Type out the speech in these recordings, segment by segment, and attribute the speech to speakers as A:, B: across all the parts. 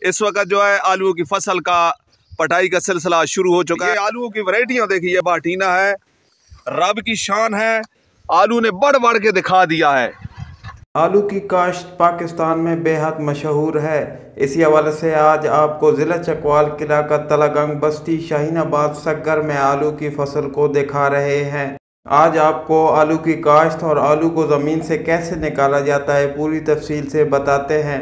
A: इस वक्त जो है आलू की फसल का पटाई का सिलसिला शुरू हो चुका है। आलू की वैरायटियां देखिए, बाटीना है, रब की शान है। आलू ने बढ़ बढ़ के दिखा दिया है।
B: आलू की काश्त पाकिस्तान में बेहद मशहूर है। इसी हवाले से आज आपको ज़िला चकवाल के इलाका तलागंग बस्ती शाहीनाबाद सग्गर में आलू की फसल को दिखा रहे हैं। आज आपको आलू की काश्त और आलू को ज़मीन से कैसे निकाला जाता है पूरी तफसील से बताते हैं।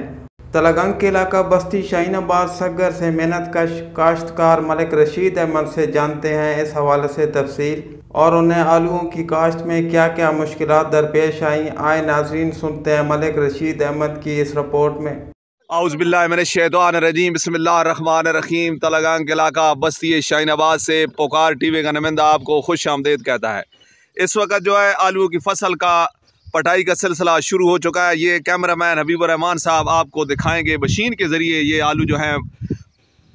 B: तलागंग के इलाका बस्ती शाहीनाबाद सग्गर से मेहनत कश काश्तकार मलिक रशीद अहमद से जानते हैं इस हवाले से तफसील और उन्हें आलूओं की काश्त में क्या क्या मुश्किलात दरपेश आई। आए नाजरीन, सुनते हैं मलिक रशीद अहमद की इस रिपोर्ट में।
A: औज़ुबिल्लाहि मिनश्शैतानिर्रजीम, बिस्मिल्लाहिर्रहमानिर्रहीम। तलागंग इलाका बस्ती शाहीनाबाद से पुकार टीवी का नुमाइंदा आपको खुश आमदीद कहता है। इस वक्त जो है आलू की फसल का पटाई का सिलसिला शुरू हो चुका है। ये कैमरामैन हबीबुर रहमान साहब आपको दिखाएंगे मशीन के ज़रिए ये आलू जो है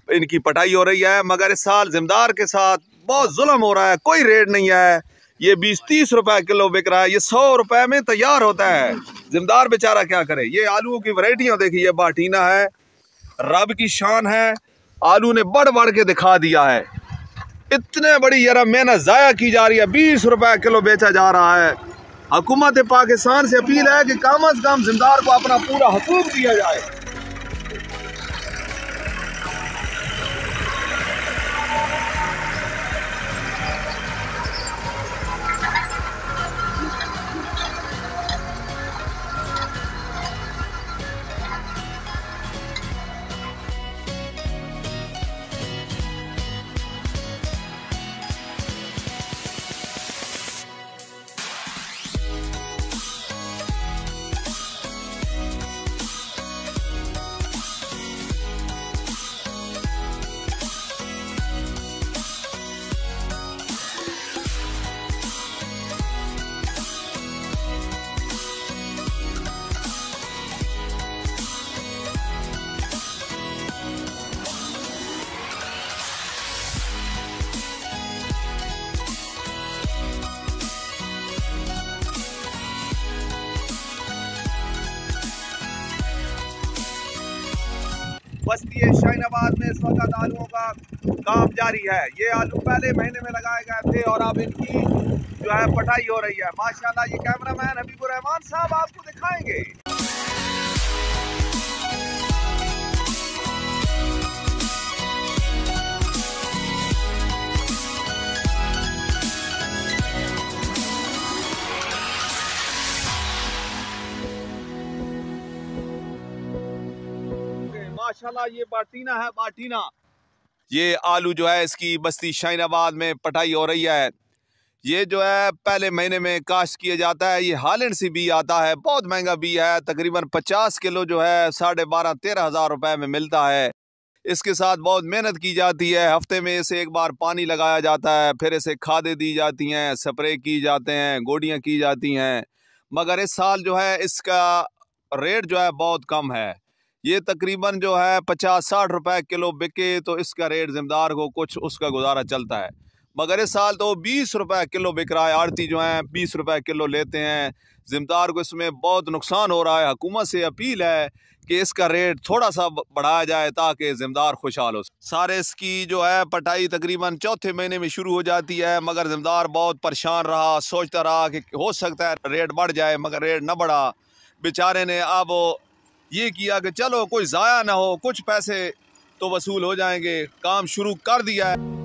A: इनकी पटाई हो रही है। मगर इस साल ज़िमदार के साथ बहुत जुल्म हो रहा है, कोई रेट नहीं है। ये 20-30 रुपए किलो बिक रहा है, ये 100 रुपए में तैयार होता है। ज़िमदार बेचारा क्या करे। ये आलूओं की वैरायटियां देखिए, बाटीना है, रब की शान है। आलू ने बढ़ बढ़ के दिखा दिया है। इतने बड़ी यार मेहनत ज़ाया की जा रही है, 20 रुपए किलो बेचा जा रहा है। हुकूमत पाकिस्तान से अपील है कि कम अज़ कम ज़िमदार को अपना पूरा हकूक दिया जाए। बस्ती शाहीनाबाद में इस वक्त आलूओं का काम जारी है। ये आलू पहले महीने में लगाए गए थे और अब इनकी जो है पटाई हो रही है। माशाल्लाह, ये कैमरामैन हबीबुर रहमान साहब आपको दिखाएंगे। माशाल्लाह, ये बाटीना है, बाटीना। ये आलू जो है इसकी बस्ती शाहीनाबाद में पटाई हो रही है। ये जो है पहले महीने में काश्त किया जाता है। ये हालैंड से बी आता है, बहुत महंगा बी है। तकरीबन 50 किलो जो है 12,500-13 हज़ार रुपए में मिलता है। इसके साथ बहुत मेहनत की जाती है। हफ्ते में इसे एक बार पानी लगाया जाता है, फिर इसे खादें दी जाती हैं, स्प्रे की जाते हैं, गोडियाँ की जाती हैं। मगर इस साल जो है इसका रेट जो है बहुत कम है। ये तकरीबन जो है 50-60 रुपए किलो बिके तो इसका रेट ज़िमदार को कुछ उसका गुजारा चलता है। मगर इस साल तो 20 रुपए किलो बिक रहा है। आड़ती जो है 20 रुपए किलो लेते हैं। ज़िमदार को इसमें बहुत नुकसान हो रहा है। हुकूमत से अपील है कि इसका रेट थोड़ा सा बढ़ाया जाए ताकि ज़िमदार खुशहाल हो। सारे इसकी जो है पटाई तकरीबन चौथे महीने में शुरू हो जाती है। मगर ज़िमदार बहुत परेशान रहा, सोचता रहा कि हो सकता है रेट बढ़ जाए, मगर रेट न बढ़ा। बेचारे ने अब ये किया कि चलो कोई ज़ाया ना हो, कुछ पैसे तो वसूल हो जाएंगे। काम शुरू कर दिया है।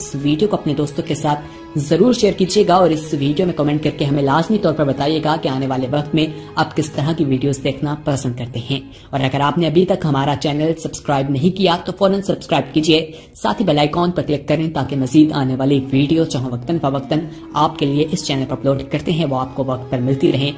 C: इस वीडियो को अपने दोस्तों के साथ जरूर शेयर कीजिएगा और इस वीडियो में कमेंट करके हमें लाजमी तौर पर बताइएगा कि आने वाले वक्त में आप किस तरह की वीडियोस देखना पसंद करते हैं। और अगर आपने अभी तक हमारा चैनल सब्सक्राइब नहीं किया तो फौरन सब्सक्राइब कीजिए, साथ ही बेल आइकॉन पर क्लिक करें ताकि मजीद आने वाली वीडियो जो वक्तन फवक्तन आपके लिए इस चैनल पर अपलोड करते हैं वो आपको वक्त पर मिलती रहे।